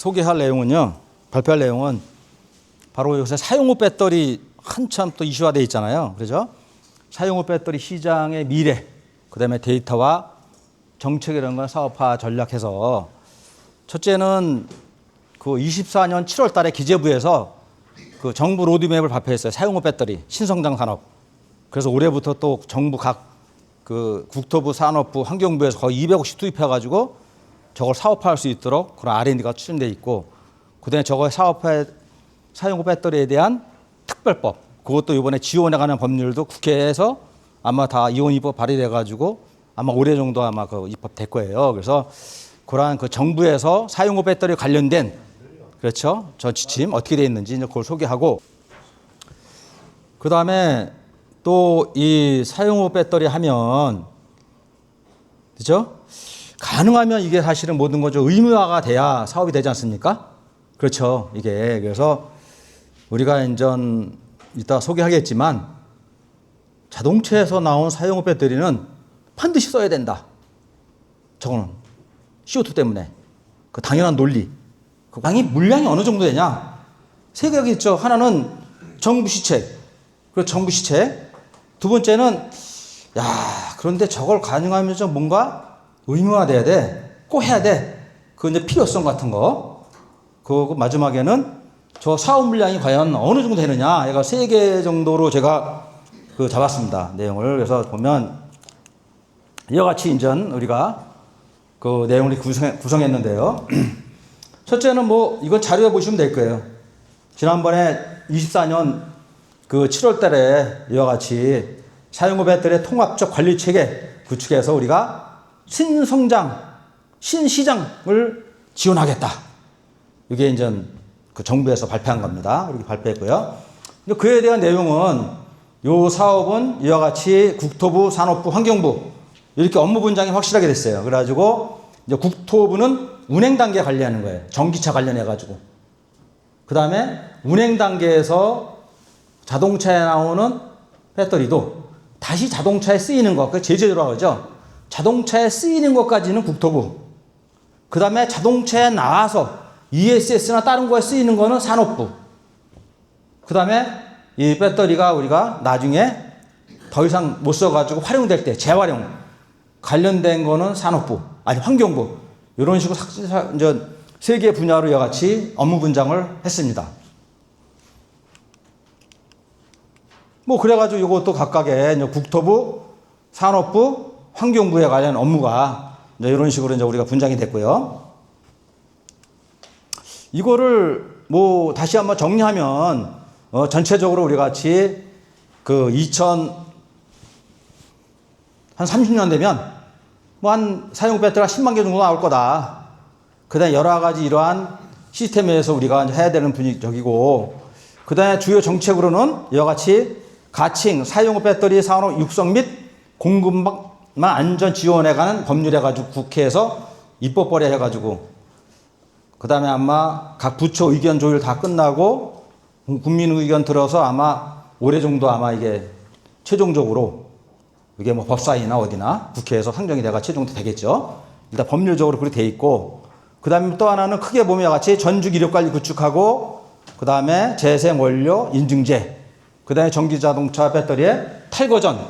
소개할 내용은요, 발표할 내용은 바로 요새 사용후 배터리 한참 또 이슈화되어 있잖아요. 그렇죠? 사용후 배터리 시장의 미래, 그 다음에 데이터와 정책이라는 건 사업화 전략해서 첫째는 그 24년 7월 달에 기재부에서 그 정부 로드맵을 발표했어요. 사용후 배터리 신성장 산업. 그래서 올해부터 또 정부 각 그 국토부, 산업부, 환경부에서 거의 200억씩 투입해가지고 저걸 사업화할 수 있도록 그런 R&D가 추진돼 있고, 그다음에 저거 사업화 사용후 배터리에 대한 특별법, 그것도 이번에 지원해가는 법률도 국회에서 아마 다 이원 입법 발의돼가지고 아마 올해 정도 아마 그 입법될 거예요. 그래서 그러한 그 정부에서 사용후 배터리 관련된 그렇죠, 저 지침 어떻게 돼 있는지 이제 그걸 소개하고, 그 다음에 또 이 사용후 배터리 하면 그렇죠? 가능하면 이게 사실은 모든 거죠. 의무화가 돼야 사업이 되지 않습니까? 그렇죠. 이게 그래서 우리가 이제 이따 소개하겠지만 자동차에서 나온 사용후 배터리는 반드시 써야 된다. 저거는 CO2 때문에 그 당연한 논리. 그 당연히 물량이 어느 정도 되냐? 세 가지 있죠. 하나는 정부 시책. 그 정부 시책. 두 번째는 야, 그런데 저걸 가능하면 좀 뭔가 의무화돼야 돼. 꼭 해야 돼. 그 이제 필요성 같은 거. 그 마지막에는 저 사업 물량이 과연 어느 정도 되느냐. 얘가 3개 정도로 제가 그 잡았습니다. 내용을. 그래서 보면 이와 같이 이제 우리가 그 내용을 구성했는데요. 첫째는 뭐 이건 자료에 보시면 될 거예요. 지난번에 24년 그 7월 달에 이와 같이 사용후 배터리 통합적 관리 체계 구축해서 우리가 신성장, 신시장을 지원하겠다. 이게 이제 그 정부에서 발표한 겁니다. 이렇게 발표했고요. 그에 대한 내용은 이 사업은 이와 같이 국토부, 산업부, 환경부 이렇게 업무 분장이 확실하게 됐어요. 그래가지고 이제 국토부는 운행 단계 관리하는 거예요. 전기차 관련해가지고. 그 다음에 운행 단계에서 자동차에 나오는 배터리도 다시 자동차에 쓰이는 것, 그 제재도라고 하죠. 자동차에 쓰이는 것까지는 국토부. 그 다음에 자동차에 나와서 ESS나 다른 거에 쓰이는 거는 산업부. 그 다음에 이 배터리가 우리가 나중에 더 이상 못 써가지고 활용될 때 재활용 관련된 거는 산업부, 아니 환경부. 이런 식으로 이제 3개 분야로 이와 같이 업무 분장을 했습니다. 뭐 그래가지고 이것도 각각의 이제 국토부, 산업부, 환경부에 관련 업무가 이제 이런 식으로 이제 우리가 분장이 됐고요. 이거를 뭐 다시 한번 정리하면 전체적으로 우리 같이 그 30년 되면 뭐 한 사용 배터리가 10만 개 정도 나올 거다. 그다음에 여러 가지 이러한 시스템에서 우리가 이제 해야 되는 분위기적이고, 그다음에 주요 정책으로는 이와 같이 가칭, 사용후 배터리 산업 육성 및 공급망 안전 지원해가는 법률해가지고 국회에서 입법 발의해가지고, 그 다음에 아마 각 부처 의견 조율 다 끝나고 국민 의견 들어서 아마 올해 정도 아마 이게 최종적으로 이게 뭐 법사위나 어디나 국회에서 상정이 돼가 최종도 되겠죠. 일단 법률적으로 그렇게 돼 있고, 그 다음에 또 하나는 크게 보면 같이 전주 이력관리 구축하고, 그 다음에 재생 원료 인증제, 그 다음에 전기자동차 배터리의 탈거전,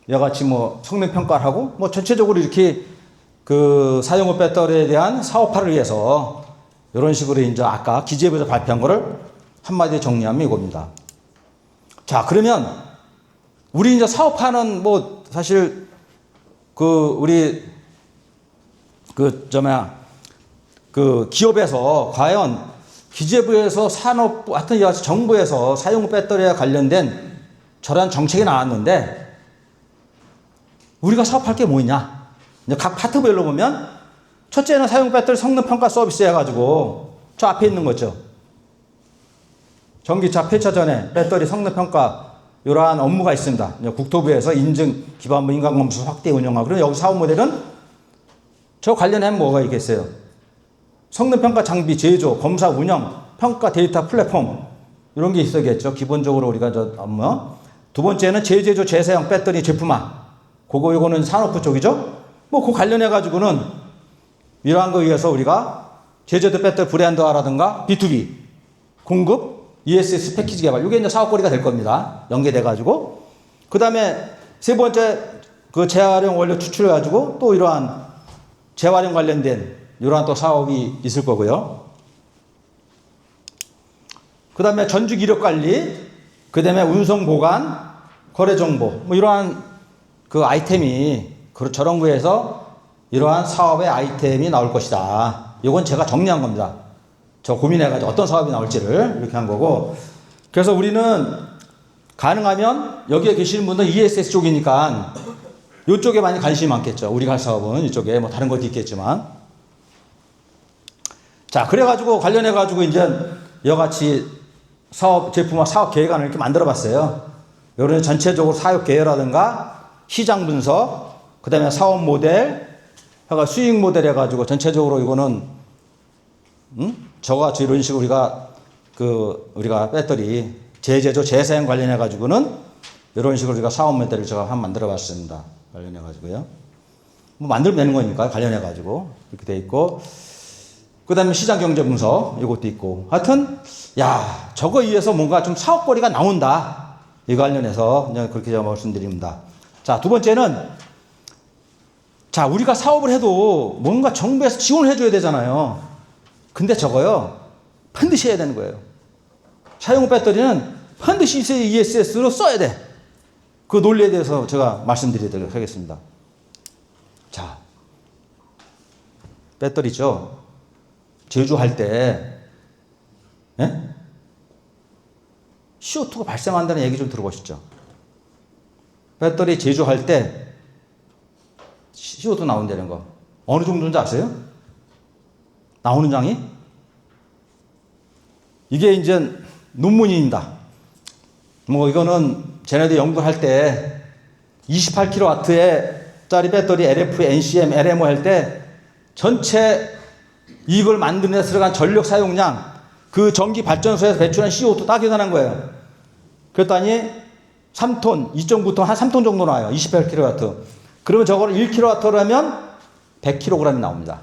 이와 같이 뭐 성능 평가를 하고, 뭐 전체적으로 이렇게 그 사용후 배터리에 대한 사업화를 위해서 이런 식으로 이제 아까 기재부에서 발표한 거를 한마디에 정리하면 이겁니다. 자, 그러면 우리 이제 사업화는 뭐 사실 그 우리 그 기업에서 과연 기재부에서 산업부, 하여튼 정부에서 사용후 배터리와 관련된 저런 정책이 나왔는데 우리가 사업할 게 뭐 있냐? 각 파트별로 보면 첫째는 사용후 배터리 성능 평가 서비스 해가지고 저 앞에 있는 거죠. 전기차 폐차 전에 배터리 성능 평가 이러한 업무가 있습니다. 국토부에서 인증 기반부 인간검수 확대 운영하고, 그리고 여기 사업 모델은 저 관련한 뭐가 있겠어요? 성능 평가 장비 제조, 검사 운영, 평가 데이터 플랫폼 이런 게 있어야겠죠. 기본적으로 우리가 저 업무. 두 번째는 재제조 재사용 배터리 제품화. 요거는 산업부 쪽이죠. 뭐 그 관련해 가지고는 이러한 거에 의해서 우리가 제조된 배터리 브랜드화라든가 B2B 공급, ESS 패키지 개발. 이게 이제 사업거리가 될 겁니다. 연계돼가지고. 그 다음에 세 번째 그 재활용 원료 추출해가지고 또 이러한 재활용 관련된 이러한 또 사업이 있을 거고요. 그 다음에 전주 기력 관리, 그 다음에 운송 보관, 거래 정보, 뭐 이러한 그 아이템이 저런 거에서 이러한 사업의 아이템이 나올 것이다. 이건 제가 정리한 겁니다. 저 고민해가지고 어떤 사업이 나올지를 이렇게 한 거고. 그래서 우리는 가능하면 여기에 계시는 분들은 ESS 쪽이니까 이쪽에 많이 관심이 많겠죠. 우리가 할 사업은 이쪽에 뭐 다른 것도 있겠지만. 자, 그래가지고 관련해가지고 이제 이와같이 사업, 제품화 사업 계획안을 이렇게 만들어 봤어요. 요런 전체적으로 사업 계획이라든가 시장 분석, 그 다음에 사업 모델, 수익 모델 해가지고 전체적으로 이거는, 저같이 이런 식으로 우리가 배터리 재제조, 재사용 관련해가지고는 이런 식으로 우리가 사업 모델을 제가 한번 만들어 봤습니다. 관련해가지고요. 뭐 만들면 되는 거니까 관련해가지고 이렇게 돼 있고, 그 다음에 시장 경제 분석 이것도 있고. 하여튼 야, 저거 위해서 뭔가 좀 사업거리가 나온다. 이 관련해서 그냥 그렇게 제가 말씀드립니다. 자, 두 번째는, 자, 우리가 사업을 해도 뭔가 정부에서 지원을 해줘야 되잖아요. 근데 저거요, 반드시 해야 되는 거예요. 사용후 배터리는 반드시 ESS로 써야 돼. 그 논리에 대해서 제가 말씀드리도록 하겠습니다. 자, 배터리죠. 제조할 때, 예? CO2가 발생한다는 얘기 좀 들어보시죠. 배터리 제조할 때 CO2 나온다는 거. 어느 정도인지 아세요? 나오는 양이? 이게 이제 논문입니다. 뭐 이거는 쟤네들 연구할 때 28kW짜리 배터리 LF, NCM, LMO 할 때 전체 이걸 만드는 데 들어간 전력 사용량, 그 전기 발전소에서 배출한 CO2 딱 계산한 거예요. 그랬더니 3톤, 2.9톤, 한 3톤 정도 나와요. 28kW. 그러면 저거를 1kW로 하면 100kg이 나옵니다.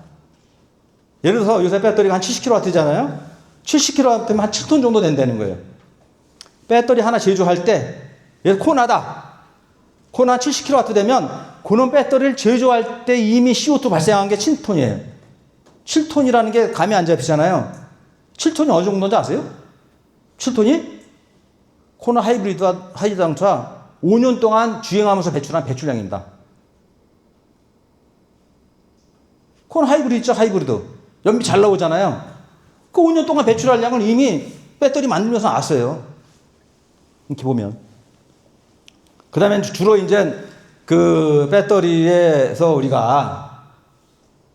예를 들어서 요새 배터리가 한 70kW잖아요. 70kW면 한 7톤 정도 된다는 거예요. 배터리 하나 제조할 때, 코나다. 코나 70kW 되면, 그런 배터리를 제조할 때 이미 CO2 발생한 게 7톤이에요. 7톤이라는 게 감이 안 잡히잖아요. 7톤이 어느 정도인지 아세요? 7톤이? 코나 하이브리드 자동차 5년 동안 주행하면서 배출한 배출량입니다. 코나 하이브리드 있죠, 하이브리드. 연비 잘 나오잖아요. 그 5년 동안 배출할 양을 이미 배터리 만들면서 나왔어요. 이렇게 보면. 그 다음에 주로 이제 그 배터리에서 우리가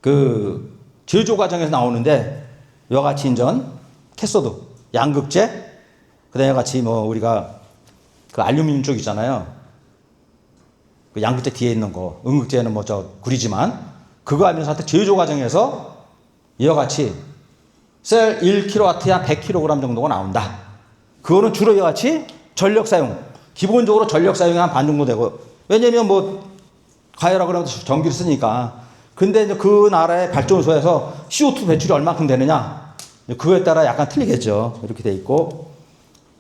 그 제조 과정에서 나오는데, 이와 같이 인전, 캐소드, 양극재, 그 다음에 같이 뭐 우리가 그 알루미늄 쪽 있잖아요. 그 양극재 뒤에 있는 거, 음극재는 뭐 구리지만, 그거 하면서 제조 과정에서 이와 같이 셀 1kW에 한 100kg 정도가 나온다. 그거는 주로 이와 같이 전력 사용, 기본적으로 전력 사용이 한 반 정도 되고, 왜냐면 뭐 가열하고 그러면 전기를 쓰니까. 근데 이제 그 나라의 발전소에서 CO2 배출이 얼마큼 되느냐, 그거에 따라 약간 틀리겠죠. 이렇게 돼 있고.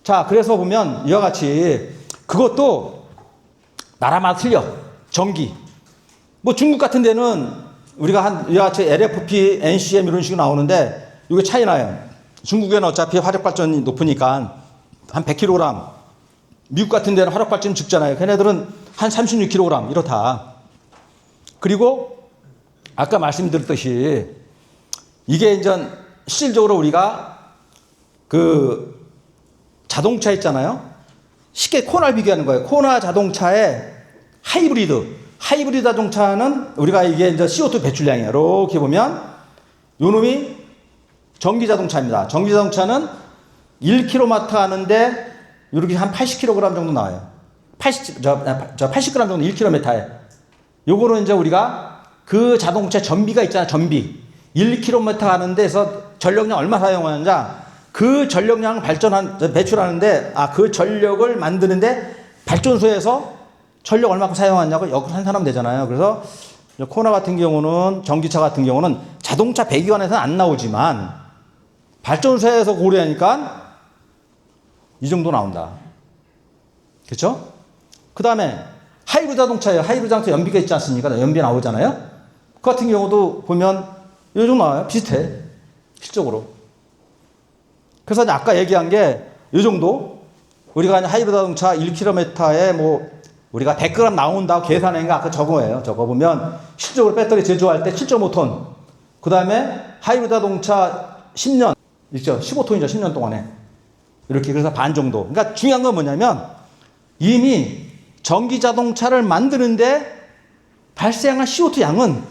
자, 그래서 보면 이와 같이 그것도 나라마다 틀려. 전기. 뭐 중국 같은 데는 우리가 한 이와 같이 LFP, NCM 이런 식으로 나오는데 이게 차이 나요. 중국에는 어차피 화력 발전이 높으니까 한 100kg. 미국 같은 데는 화력 발전이 적잖아요. 걔네들은 한 36kg 이렇다. 그리고 아까 말씀드렸듯이 이게 이제 실질적으로 우리가 그 자동차 있잖아요. 쉽게 코나를 비교하는 거예요. 코나 자동차의 하이브리드 자동차는 우리가 이게 이제 CO2 배출량이에요. 이렇게 보면 요 놈이 전기 자동차입니다. 전기 자동차는 1km 하는데 이렇게 한 80kg 정도 나와요. 80g 정도 1km에. 요거는 이제 우리가 그 자동차 전비가 있잖아요. 전비. 1km 가는 데서 전력량 얼마 사용하느냐, 그 전력량을 배출하는데, 그 전력을 만드는데 발전소에서 전력 얼마큼 사용하냐고 역을 한 사람 되잖아요. 그래서 코나 같은 경우는 전기차 같은 경우는 자동차 배기관에서는 안 나오지만 발전소에서 고려하니까 이 정도 나온다. 그렇죠? 그 다음에 하이브리드 자동차예요. 하이브리드 자동차 연비가 있지 않습니까? 연비 나오잖아요. 그 같은 경우도 보면 이 정도 나와요. 비슷해. 실적으로. 그래서 아까 얘기한 게 이 정도 우리가 하이브리드 자동차 1km에 뭐 우리가 100g 나온다고 계산한 게 아까 저거예요. 저거 보면 실적으로 배터리 제조할 때 7.5톤. 그 다음에 하이브리드 자동차 10년. 있죠? 15톤이죠. 10년 동안에. 이렇게 그래서 반 정도. 그러니까 중요한 건 뭐냐면 이미 전기 자동차를 만드는데 발생한 CO2 양은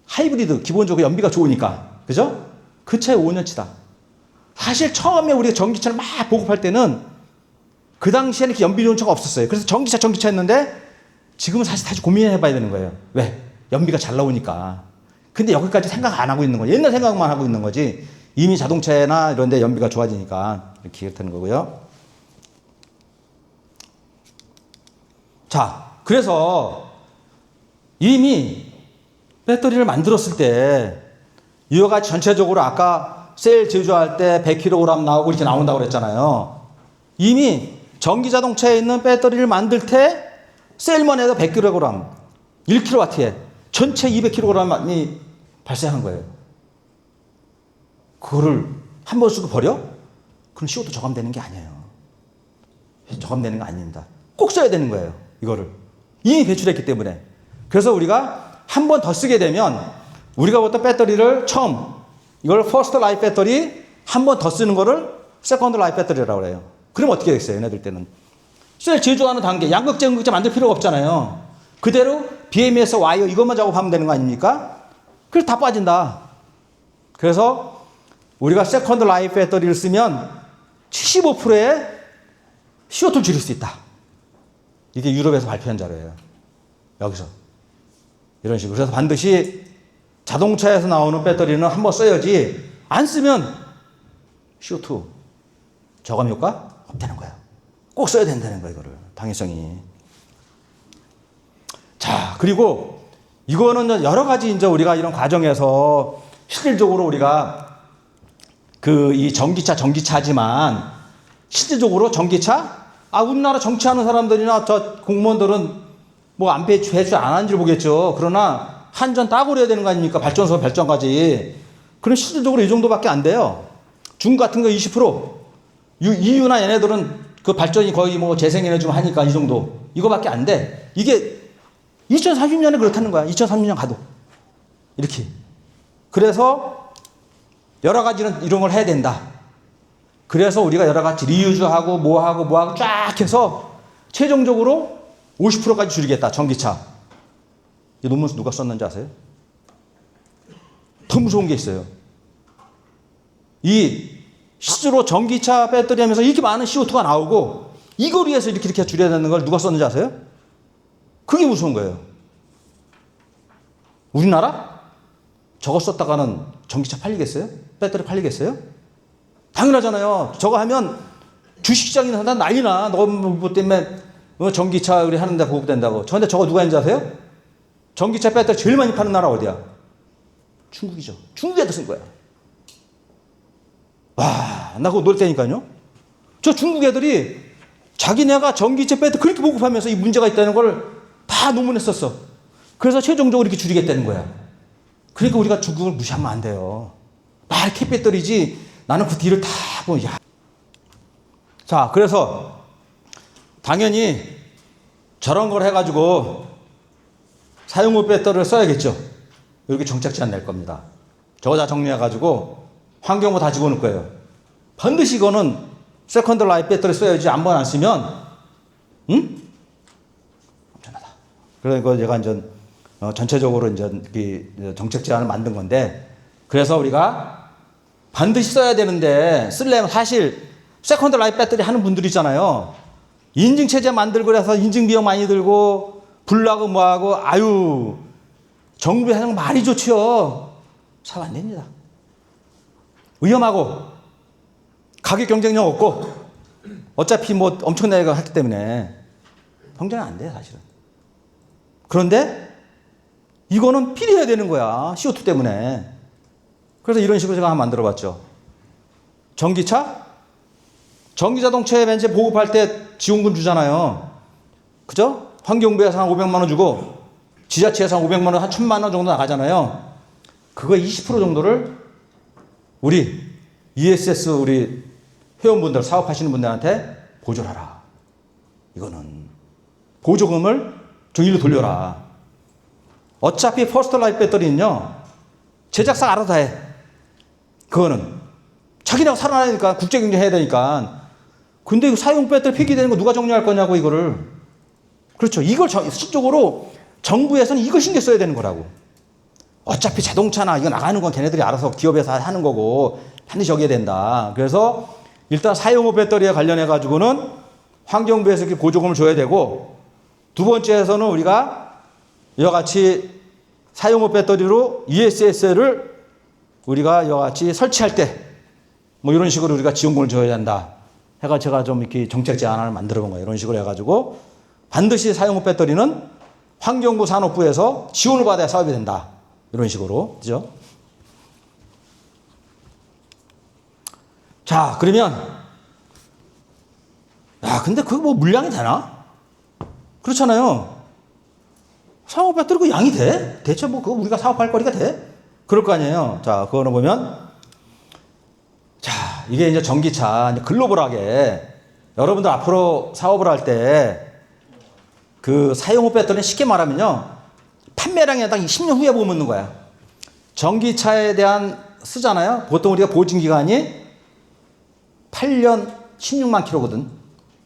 하이브리드 기본적으로 연비가 좋으니까. 그죠? 그 차이 5년치다. 사실 처음에 우리가 전기차를 막 보급할 때는 그 당시에는 이렇게 연비 좋은 차가 없었어요. 그래서 전기차 했는데 지금은 사실 다시 고민해 봐야 되는 거예요. 왜? 연비가 잘 나오니까. 근데 여기까지 생각 안 하고 있는 거예요. 옛날 생각만 하고 있는 거지. 이미 자동차나 이런 데 연비가 좋아지니까 이렇게 되는 거고요. 자, 그래서 이미 배터리를 만들었을 때 이와 같이 전체적으로 아까 셀 제조할 때 100kg 나오고 이렇게 나온다고 그랬잖아요. 이미 전기 자동차에 있는 배터리를 만들 때 셀만 해도 100kg, 1kW에 전체 200kg이 발생한 거예요. 그거를 한 번 쓰고 버려? 그럼 CO2 저감되는 게 아니에요. 저감되는 거 아닙니다. 꼭 써야 되는 거예요. 이거를. 이미 배출했기 때문에. 그래서 우리가 한 번 더 쓰게 되면 우리가 보통 배터리를 처음 이걸 퍼스트 라이프 배터리 한 번 더 쓰는 거를 세컨드 라이프 배터리라고 그래요. 그럼 어떻게 됐어요? 얘네들 때는. 셀 제조하는 단계, 양극재, 음극재 만들 필요가 없잖아요. 그대로 BMS 와이어 이것만 작업하면 되는 거 아닙니까? 그래서 다 빠진다. 그래서 우리가 세컨드 라이프 배터리를 쓰면 75%의 CO2를 줄일 수 있다. 이게 유럽에서 발표한 자료예요. 여기서. 이런 식으로. 그래서 반드시 자동차에서 나오는 배터리는 한번 써야지 안 쓰면 CO2 저감 효과 없다는 거예요. 꼭 써야 된다는 거예요. 이거를. 당위성이. 자, 그리고 이거는 여러 가지 이제 우리가 이런 과정에서 실질적으로 우리가 이 전기차지만 실질적으로 전기차 우리나라 정치하는 사람들이나 저 공무원들은 뭐 안 배출 안 하는지 모르겠죠. 그러나 한전 따고 그래야 되는 거 아닙니까? 발전소 발전까지. 그럼 실질적으로 이 정도밖에 안 돼요. 중국 같은 거 20%. EU나 얘네들은 그 발전이 거의 뭐 재생에너지 좀 하니까 이 정도. 이거밖에 안 돼. 이게 2030년에 그렇다는 거야. 2030년 가도. 이렇게. 그래서 여러 가지는 이런 걸 해야 된다. 그래서 우리가 여러 가지 리유즈하고 뭐하고 쫙 해서 최종적으로 50%까지 줄이겠다. 전기차. 이 논문 누가 썼는지 아세요? 더 무서운 게 있어요. 실제로 전기차 배터리 하면서 이렇게 많은 CO2가 나오고 이걸 위해서 이렇게 줄여야 되는 걸 누가 썼는지 아세요? 그게 무서운 거예요. 우리나라? 저거 썼다가는 전기차 팔리겠어요? 배터리 팔리겠어요? 당연하잖아요. 저거 하면 주식시장이나 난리나. 너 뭐 때문에 전기차 우리 하는데 보급된다고. 근데 저거 누가 했는지 아세요? 전기차 배터리 제일 많이 파는 나라 어디야? 중국이죠. 중국에도 쓴 거야. 와, 나 그거 놀 테니까요. 저 중국 애들이 자기네가 전기차 배터리 그렇게 보급하면서 이 문제가 있다는 걸 다 논문에 썼어. 그래서 최종적으로 이렇게 줄이겠다는 거야. 그러니까 우리가 중국을 무시하면 안 돼요. 말 캣배터리지. 나는 그 뒤를 다 보면, 자, 그래서 당연히 저런 걸 해가지고 사용 후 배터리를 써야겠죠. 이렇게 정착 제한 낼 겁니다. 저거 다 정리해가지고 환경부 다 집어넣을 거예요. 반드시 이거는 세컨드 라이프 배터리 써야지 한 번 안 쓰면, 엄청나다. 그래서 제가 이제 전체적으로 이제 정책 제안을 만든 건데, 그래서 우리가 반드시 써야 되는데 쓰려면 사실 세컨드 라이프 배터리 하는 분들 있잖아요. 인증체제 만들고 그래서 인증 비용 많이 들고 불나고 뭐하고 정부에 하는 거 많이 좋죠. 잘 안 됩니다. 위험하고 가격 경쟁력 없고 어차피 뭐 엄청나게 하기 때문에 경쟁이 안 돼요 사실은. 그런데 이거는 필요해야 되는 거야. CO2 때문에. 그래서 이런 식으로 제가 한번 만들어 봤죠. 전기차? 전기자동차에 벤츠 보급할 때 지원금 주잖아요. 그죠? 환경부에서 한 500만 원 주고 지자체에서 한 500만 원, 한 1000만 원 정도 나가잖아요. 그거 20% 정도를 우리 ESS 우리 회원분들, 사업하시는 분들한테 보조를 하라. 이거는 보조금을 일로 돌려라. 어차피 퍼스트 라이프 배터리는요, 제작사가 알아서 해. 그거는 자기네가 살아나니까 국제 경쟁해야 되니까. 근데 이거 사용 배터리 폐기되는 거 누가 정리할 거냐고, 이거를. 그렇죠. 이걸 실적으로 정부에서는 이걸 신경 써야 되는 거라고. 어차피 자동차나 이거 나가는 건 걔네들이 알아서 기업에서 하는 거고 반드시 여기야 된다. 그래서 일단 사용후 배터리에 관련해 가지고는 환경부에서 이렇게 보조금을 줘야 되고, 두 번째에서는 우리가 이와 같이 사용후 배터리로 ESS를 우리가 이와 같이 설치할 때 뭐 이런 식으로 우리가 지원금을 줘야 한다. 해가 제가 좀 이렇게 정책 제안을 만들어 본 거예요. 이런 식으로 해가지고 반드시 사용후 배터리는 환경부 산업부에서 지원을 받아야 사업이 된다. 이런 식으로. 그죠? 자, 그러면, 야, 근데 그거 뭐 물량이 되나? 그렇잖아요. 사용후 배터리 그 양이 돼? 대체 뭐 그거 우리가 사업할 거리가 돼? 그럴 거 아니에요. 자, 그거는 보면, 자, 이게 이제 전기차, 이제 글로벌하게 여러분들 앞으로 사업을 할 때 그 사용후 배터리는 쉽게 말하면요, 판매량에 딱 10년 후에 보면 있는 거야. 전기차에 대한 쓰잖아요. 보통 우리가 보증 기간이 8년 16만 킬로거든.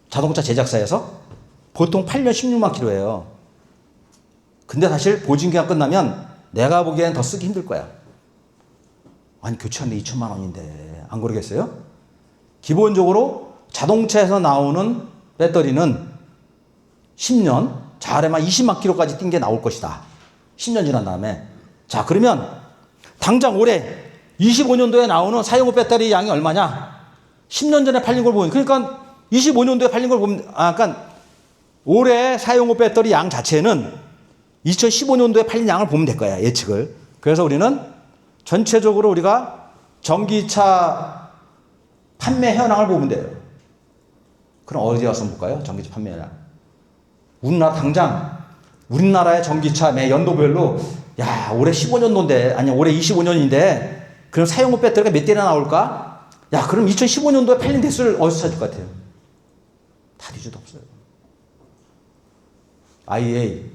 자동차 제작사에서 보통 8년 16만 킬로예요. 근데 사실 보증 기간 끝나면 내가 보기엔 더 쓰기 힘들 거야. 아니, 교체하는데 2천만 원인데 안 그러겠어요? 기본적으로 자동차에서 나오는 배터리는 10년, 잘하면 20만 킬로까지 뛴 게 나올 것이다. 10년 지난 다음에. 자, 그러면 당장 올해 25년도에 나오는 사용후 배터리 양이 얼마냐? 10년 전에 팔린 걸 보면, 그러니까 25년도에 팔린 걸 보면, 그러니까 올해 사용후 배터리 양 자체는 2015년도에 팔린 양을 보면 될 거야, 예측을. 그래서 우리는 전체적으로 우리가 전기차 판매 현황을 보면 돼요. 그럼 어디 가서 볼까요? 전기차 판매 현황. 우리나라 당장 우리나라의 전기차 매 연도별로, 야, 올해 15년도인데, 아니 올해 25년인데 그럼 사용후 배터리가 몇 대나 나올까? 야, 그럼 2015년도에 팔린 대수를 어디서 찾을 것 같아요? 다 뒤져도 없어요. IEA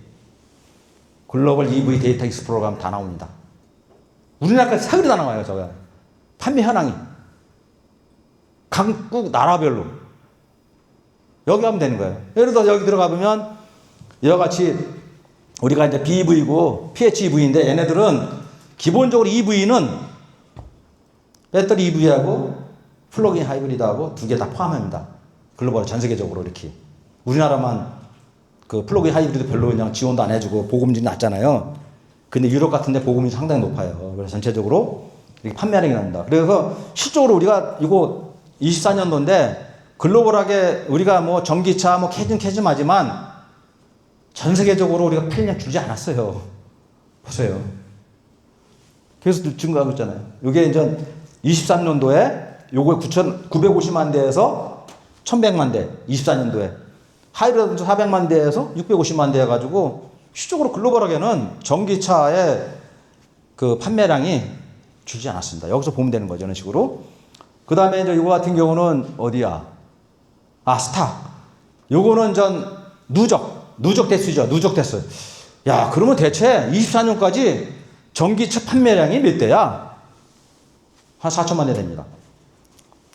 글로벌 EV 데이터 익스플로러 가면 다 나옵니다. 우리나라까지 사그리 다 나와요. 저거 판매 현황이 각국 나라별로. 여기 하면 되는 거예요. 예를 들어 여기 들어가 보면 이와 같이 우리가 이제 BEV고 PHEV인데, 얘네들은 기본적으로 EV는 배터리 EV하고 플러그인 하이브리드하고 두 개 다 포함합니다. 글로벌 전 세계적으로 이렇게. 우리나라만 그 플러그인 하이브리드 별로 그냥 지원도 안 해주고 보급률이 낮잖아요. 근데 유럽 같은 데 보급률이 상당히 높아요. 그래서 전체적으로 이렇게 판매량이 납니다. 그래서 실적으로 우리가 이거 24년도인데 글로벌하게 우리가 뭐 전기차 뭐 캐즘하지만 전 세계적으로 우리가 팔량 줄지 않았어요. 보세요. 계속 증가하고 있잖아요. 이게 이제 23년도에 요거 950만 대에서 1100만 대, 24년도에 하이브리드 400만 대에서 650만 대 해가지고 실적으로 글로벌하게는 전기차의 그 판매량이 줄지 않았습니다. 여기서 보면 되는 거죠. 이런 식으로. 그 다음에 이제 이거 같은 경우는 어디야? 스탁. 요거는 전 누적 대수죠. 누적 대수. 야, 그러면 대체 24년까지 전기차 판매량이 몇 대야? 한 4천만 대 됩니다.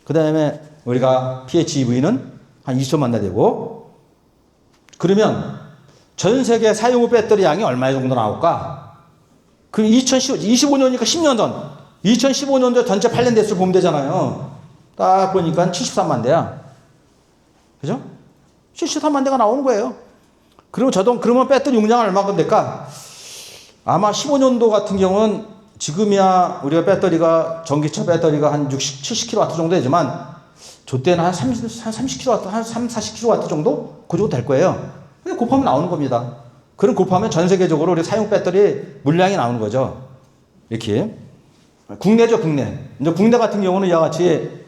그 다음에 우리가 PHEV는 한 2천만 대 되고, 그러면 전 세계 사용후 배터리 양이 얼마 정도 나올까? 그럼 25년이니까 10년 전. 2015년도에 전체 팔린 대수를 보면 되잖아요. 딱 보니까 73만 대야. 그죠? 73만 대가 나오는 거예요. 그러면 배터리 용량은 얼마큼 될까? 아마 15년도 같은 경우는 지금이야 우리가 배터리가, 전기차 배터리가 한 60, 70kW 정도 되지만, 저때는 한 30kW, 한 3, 40kW 정도? 그 정도 될 거예요. 근데 곱하면 나오는 겁니다. 그럼 곱하면 전 세계적으로 우리 사용 배터리 물량이 나오는 거죠. 이렇게. 국내죠, 국내. 이제 국내 같은 경우는 이와 같이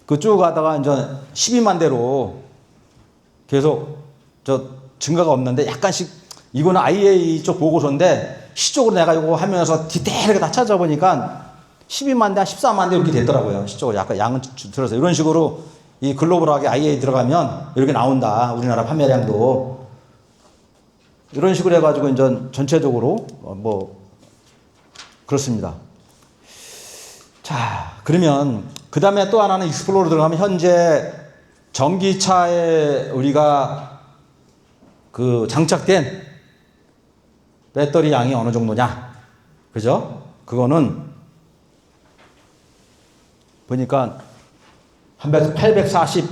그쭉 가다가 이제 12만 대로 계속 증가가 없는데 약간씩 이거는 IEA 쪽 보고서인데 시적으로 내가 이거 하면서 디테일하게 다 찾아보니까 12만 대, 14만 대 이렇게 되더라고요. 시적으로 약간 양은 줄어서 이런 식으로 이 글로벌하게 IEA 들어가면 이렇게 나온다. 우리나라 판매량도 이런 식으로 해가지고 이제 전체적으로 뭐 그렇습니다. 자, 그러면 그 다음에 또 하나는 익스플로러 들어가면 현재 전기차에 우리가 그 장착된 배터리 양이 어느 정도냐, 그죠? 그거는 보니까 한 840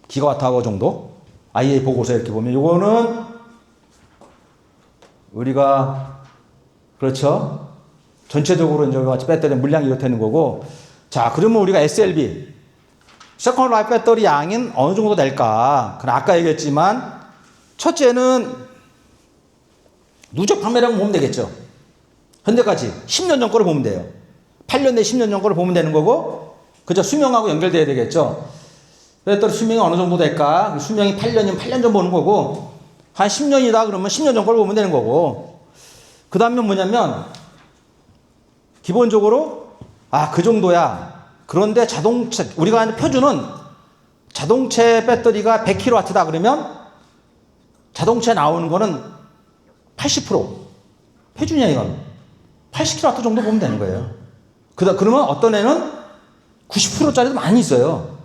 기가와트아워 정도. IEA 보고서 이렇게 보면 이거는 우리가 그렇죠. 전체적으로 이제 같이 배터리 물량이 이렇게 되는 거고. 자, 그러면 우리가 SLB 세컨드 라이프 배터리 양인 어느 정도 될까? 그럼 아까 얘기했지만 첫째는 누적 판매량 보면 되겠죠. 현재까지 10년 전 거를 보면 돼요. 8년 내 10년 전 거를 보면 되는 거고, 그죠? 수명하고 연결돼야 되겠죠. 배터리 수명이 어느 정도 될까? 수명이 8년이면 8년 전 보는 거고, 한 10년이다 그러면 10년 전 걸 보면 되는 거고, 그 다음에 뭐냐면 기본적으로 그 정도야. 그런데 자동차 우리가 표준은 자동차 배터리가 100kW다 그러면 자동차에 나오는 거는 80% 표준이야. 이건 80kW 정도 보면 되는 거예요. 그러면 어떤 애는 90%짜리도 많이 있어요.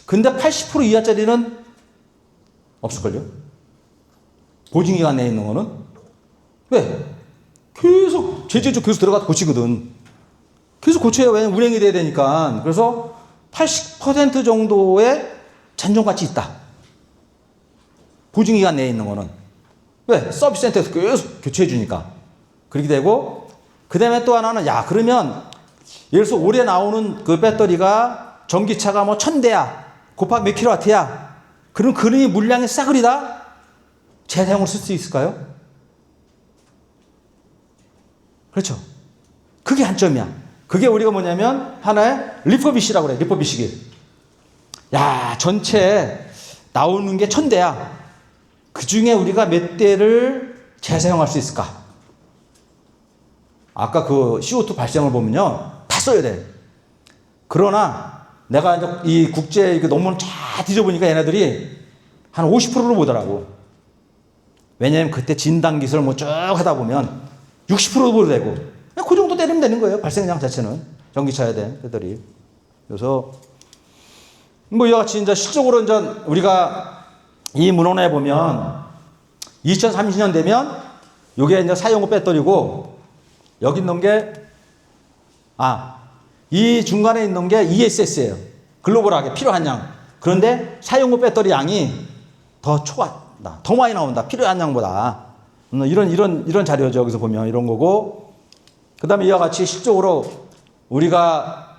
근데 80% 이하짜리는 없을걸요. 보증기간 내에 있는 거는. 왜? 계속 제재적 계속 들어가서 고치거든. 계속 고쳐야, 왜냐면 운행이 돼야 되니까. 그래서 80% 정도의 잔존가치 있다. 보증기간 내에 있는 거는. 왜? 서비스 센터에서 계속 교체해 주니까. 그렇게 되고, 그 다음에 또 하나는, 그러면 예를 들어서 올해 나오는 그 배터리가 전기차가 뭐 1000대야. 곱하기 몇 킬로와트야. 그럼 그놈이 물량이 싸그리다 재사용을 쓸 수 있을까요? 그렇죠. 그게 한점이야. 그게 우리가 뭐냐면 하나의 리퍼비시라고 그래. 리퍼비시기. 전체 나오는 게 1000대야. 그 중에 우리가 몇 대를 재사용할 수 있을까? 아까 그 CO2 발생을 보면요, 다 써야 돼. 그러나 내가 이제 이 국제 논문 쫙 뒤져보니까 얘네들이 한 50%로 보더라고. 왜냐면 그때 진단 기술 뭐 쭉 하다 보면 60%도 되고, 그 정도 때리면 되는 거예요. 발생량 자체는. 전기차에 대한 배터리. 그래서 뭐 이와 같이 이제 실적으로 이제 우리가 이 문헌에 보면 2030년 되면 이게 이제 사용 후 배터리고, 여기 있는 게 이 중간에 있는 게 ESS예요. 글로벌하게 필요한 양. 그런데 사용 후 배터리 양이 더 많이 나온다. 필요한 양보다. 이런 자료죠. 여기서 보면 이런 거고. 그 다음에 이와 같이 실적으로 우리가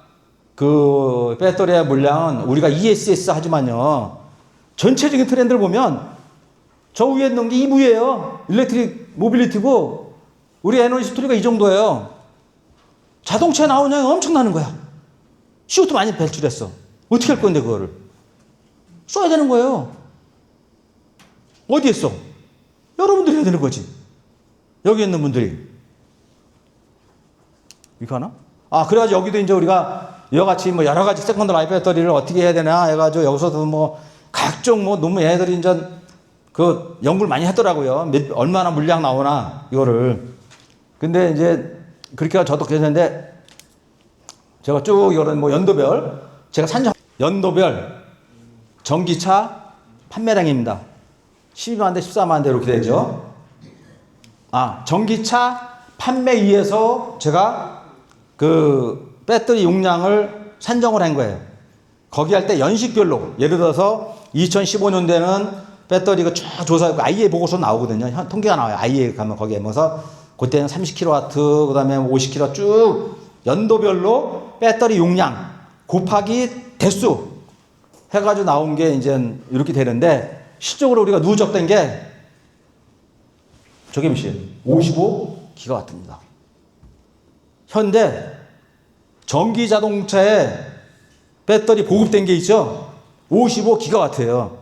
그 배터리의 물량은 우리가 ESS 하지만요, 전체적인 트렌드를 보면 저 위에 있는 게 EV예요. 일렉트릭 모빌리티고, 우리 에너지 스토리가 이 정도예요. 자동차에 나오는 양이 엄청나는 거야. CO2 많이 배출했어. 어떻게 할 건데 그거를 써야 되는 거예요. 어디에 써? 여러분들이 해야 되는 거지. 여기 있는 분들이. 이거 하나? 그래가지고 여기도 이제 우리가 이와 같이 뭐 여러 가지 세컨드 라이프 배터리를 어떻게 해야 되나 해가지고 여기서도 뭐 각종 뭐 논문 얘네들이 이제 그 연구를 많이 했더라고요. 얼마나 물량 나오나 이거를. 근데 이제 그렇게 해서 저도 그랬는데, 제가 쭉 이런 뭐 연도별 제가 연도별 전기차 판매량입니다. 12만 대, 14만 대 이렇게 되죠. 전기차 판매위에서 제가 그 배터리 용량을 산정을 한 거예요. 거기 할 때 연식별로, 예를 들어서 2015년대는 배터리가 쭉 조사하고 IEA 보고서 나오거든요. 통계가 나와요. IEA 가면 거기에 뭐서 그때는 30kW, 그 다음에 50kW 쭉 연도별로 배터리 용량 곱하기 대수 해가지고 나온 게 이제 이렇게 되는데, 실적으로 우리가 누적된 게 저게 몇이에요? 55기가와트입니다. 현대 전기 자동차에 배터리 보급된 게 있죠? 55기가와트예요.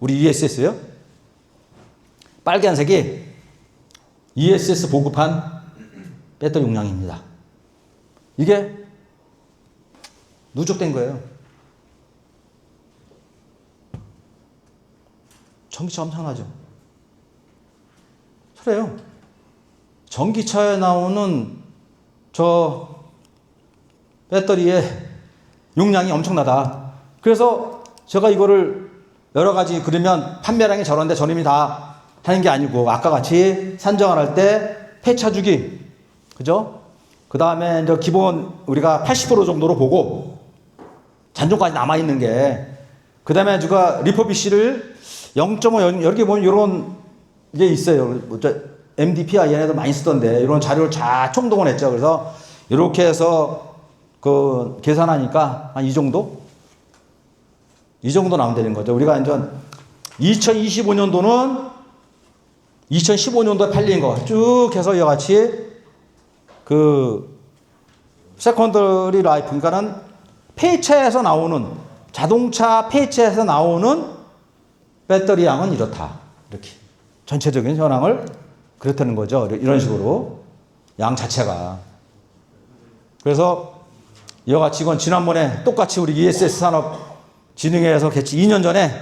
우리 ESS요? 빨간색이 ESS 보급한 배터리 용량입니다. 이게 누적된 거예요. 전기차 엄청나죠? 그래요. 전기차에 나오는 저 배터리의 용량이 엄청나다. 그래서 제가 이거를 여러 가지 그러면 판매량이 저런데 저놈이 다 하는 게 아니고 아까 같이 산정을 할 때 폐차주기, 그죠? 그 다음에 이제 기본 우리가 80% 정도로 보고 잔존까지 남아있는 게, 그 다음에 제가 리퍼비시를 0.5 여기 보면 이런 게 있어요. MDPI 얘네들 많이 쓰던데 이런 자료를 다 총동원했죠. 그래서 이렇게 해서 그 계산하니까 한 이 정도? 이 정도 나오면 되는 거죠. 우리가 이제 2025년도는 2015년도에 팔린 거 쭉 해서 이와 같이 그 세컨더리 라이프, 그러니까는 폐차에서 나오는 자동차 폐차에서 나오는 배터리 양은 이렇다. 이렇게 전체적인 현황을 그렇다는 거죠. 이런 식으로 양 자체가. 그래서 이와 같이 이건 지난번에 똑같이 우리 ESS 산업 진흥회에서 개최 2년 전에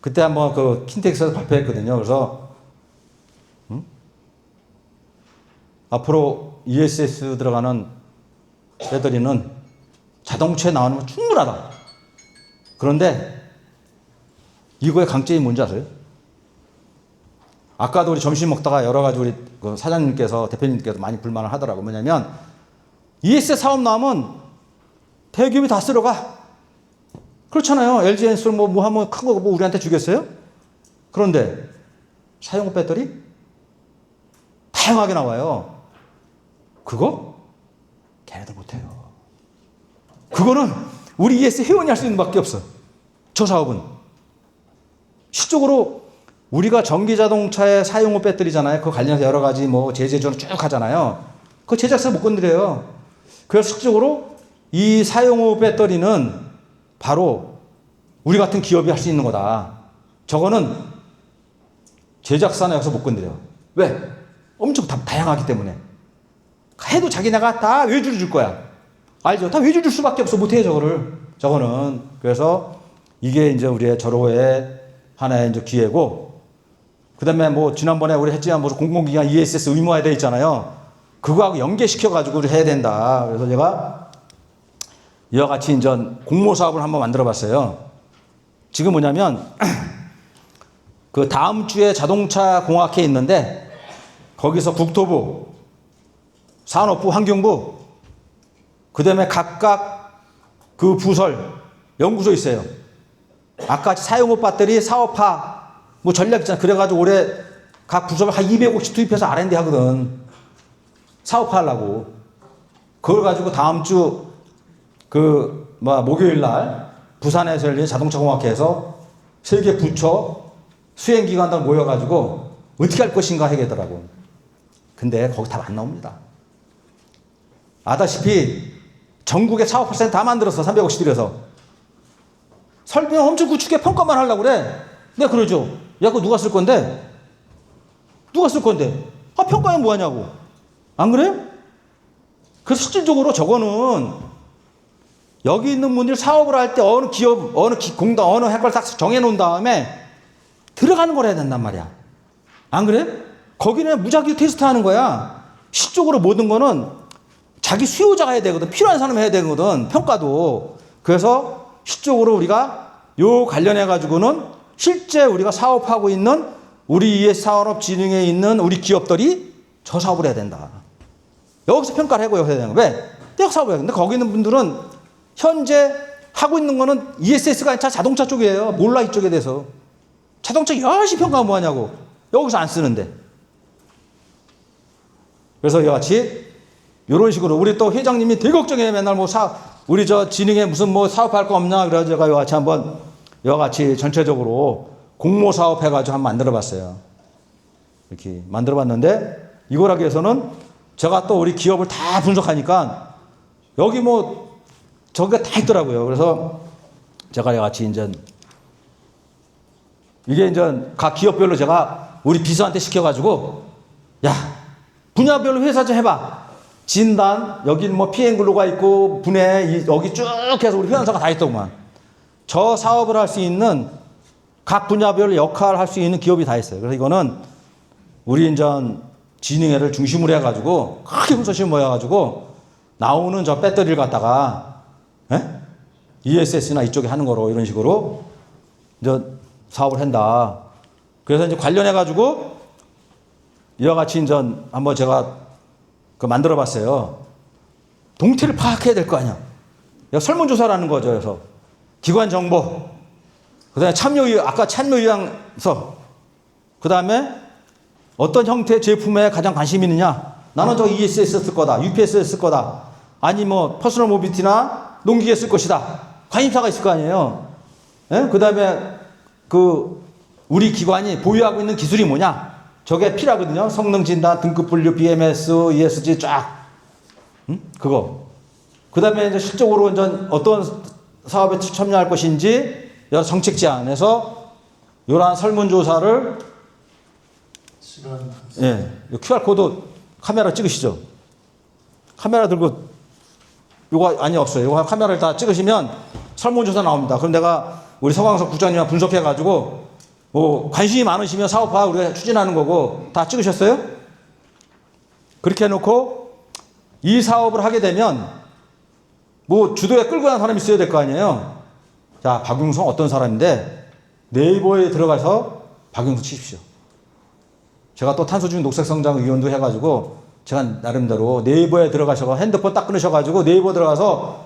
그때 한번 그 킨텍스에서 발표했거든요. 그래서 앞으로 ESS 들어가는 배터리는 자동차에 나오는 건 충분하다. 그런데 이거의 강점이 뭔지 아세요? 아까도 우리 점심 먹다가 여러 가지 우리 그 사장님께서, 대표님께서 많이 불만을 하더라고요. 뭐냐면 ESS 사업 나오면 대기업이 다 쓸어가. 그렇잖아요. LG 엔솔 뭐 하면 큰 거 뭐 우리한테 주겠어요? 그런데 사용후 배터리 다양하게 나와요. 그거 걔네들 못해요. 그거는 우리 ES 회원이 할 수 있는 밖에 없어. 저 사업은 실적으로 우리가 전기 자동차의 사용후 배터리잖아요. 그거 관련해서 여러 가지 뭐 제재조는 쭉 하잖아요. 그 제작사 못 건드려요. 그래서 실적으로 이 사용후 배터리는 바로 우리 같은 기업이 할 수 있는 거다. 저거는 제작사는 여기서 못 건드려. 왜? 엄청 다양하기 때문에. 해도 자기네가 다 외주를 줄 거야. 알죠? 다 외주 줄 수밖에 없어. 못해, 저거를. 저거는. 그래서 이게 이제 우리의 절호의 하나의 이제 기회고, 그 다음에 뭐 지난번에 우리 했지만 뭐 공공기관 ESS 의무화에 돼 있잖아요. 그거하고 연계시켜가지고 해야 된다. 그래서 제가 이와 같이 이제 공모 사업을 한번 만들어 봤어요. 지금 뭐냐면, 그 다음 주에 자동차 공학회 있는데, 거기서 국토부, 산업부, 환경부, 그 다음에 각각 그 부설, 연구소 있어요. 아까 사용후 배터리 사업화, 뭐 전략 있잖아. 그래가지고 올해 각 부서를 한 250 투입해서 R&D 하거든. 사업화 하려고. 그걸 가지고 다음 주 목요일 날 부산에서 열린 자동차 공학회에서 세계 부처 수행기관들 모여가지고 어떻게 할 것인가 하겠더라고. 근데 거기 답 안 나옵니다. 아다시피 전국에 사업센터 다 만들었어. 350 들여서. 설명 엄청 구축해 평가만 하려고 그래. 내가 그러죠. 야, 그거 누가 쓸 건데? 누가 쓸 건데? 아, 평가에 뭐 하냐고. 안 그래요? 그래서 실질적으로 저거는 여기 있는 분들이 사업을 할 때 어느 기업, 공단, 어느 회사를 딱 정해놓은 다음에 들어가는 걸 해야 된단 말이야. 안 그래? 거기는 무작위 테스트 하는 거야. 실적으로 모든 거는 자기 수요자가 해야 되거든. 필요한 사람이 해야 되거든. 평가도. 그래서 실적으로 우리가 요 관련해가지고는 실제 우리가 사업하고 있는 우리 ES 산업진흥에 있는 우리 기업들이 저 사업을 해야 된다. 여기서 평가를 해고 해야 되는 거야. 왜? 내가 사업을 해야 돼. 근데 거기 있는 분들은 현재 하고 있는 거는 ESS가 아니라 자동차 쪽이에요. 몰라, 이쪽에 대해서. 자동차 열심히 평가하면 뭐하냐고. 여기서 안 쓰는데. 그래서 이와 같이 이런 식으로 우리 또 회장님이 되게 걱정해. 맨날 뭐 우리 저 진흥에 무슨 뭐 사업할 거 없냐. 그래서 제가 이와 같이 한번 이와 같이 전체적으로 공모 사업 해가지고 한번 만들어 봤어요. 이렇게 만들어 봤는데 이걸 하기 위해서는 제가 또 우리 기업을 다 분석하니까 여기 뭐 저기가 다 있더라고요. 그래서 제가 같이 이제 이게 이제 각 기업별로 제가 우리 비서한테 시켜가지고 야 분야별로 회사 좀 해봐. 진단 여기는 뭐 피행글로가 있고 분해 여기 쭉 해서 우리 회원사가 다 있더구만. 저 사업을 할 수 있는 각 분야별 역할을 할 수 있는 기업이 다 있어요. 그래서 이거는 우리 이제 진흥회를 중심으로 해가지고 크게 분소실 모여가지고 나오는 저 배터리를 갖다가 ESS나 이쪽에 하는 거로 이런 식으로 이제 사업을 한다. 그래서 이제 관련해가지고 이와 같이 이제 한번 제가 그 만들어 봤어요. 동태를 파악해야 될 거 아니야. 설문조사라는 거죠. 그래서 기관 정보, 그 다음에 아까 참여의향서, 그 다음에 어떤 형태의 제품에 가장 관심이 있느냐. 나는 저 ESS 쓸 거다. UPS 쓸 거다. 아니 뭐 퍼스널 모빌리티나 농기계 쓸 것이다. 관심사가 있을 거 아니에요. 그 다음에 그 우리 기관이 보유하고 있는 기술이 뭐냐. 저게 필요하거든요. 성능 진단, 등급 분류, BMS, ESG 쫙. 그거. 그 다음에 이제 실적으로 이제 어떤 사업에 참여할 것인지 여러 정책 제안에서 이러한 설문조사를 예, QR코드 카메라 찍으시죠. 카메라 들고 요거 아니 없어요. 요거 카메라를 다 찍으시면 설문조사 나옵니다. 그럼 내가 우리 서광석 국장님과 분석해가지고 뭐 관심이 많으시면 사업화 우리가 추진하는 거고 다 찍으셨어요? 그렇게 해놓고 이 사업을 하게 되면 뭐 주도에 끌고 가는 사람이 있어야 될 거 아니에요. 자, 박용성 어떤 사람인데 네이버에 들어가서 박용성 치십시오. 제가 또 탄소중립 녹색성장 위원도 해가지고 제가 나름대로 네이버에 들어가셔서 핸드폰 딱 끊으셔가지고 네이버 들어가서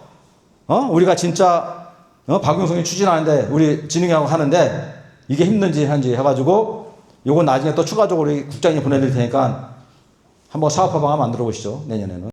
우리가 진짜 박용성이 추진하는데 우리 진흥하고 하는데 이게 힘든지 한지 해가지고 요건 나중에 또 추가적으로 우리 국장님 보내드릴 테니까 한번 사업화 방안 만들어 보시죠. 내년에는.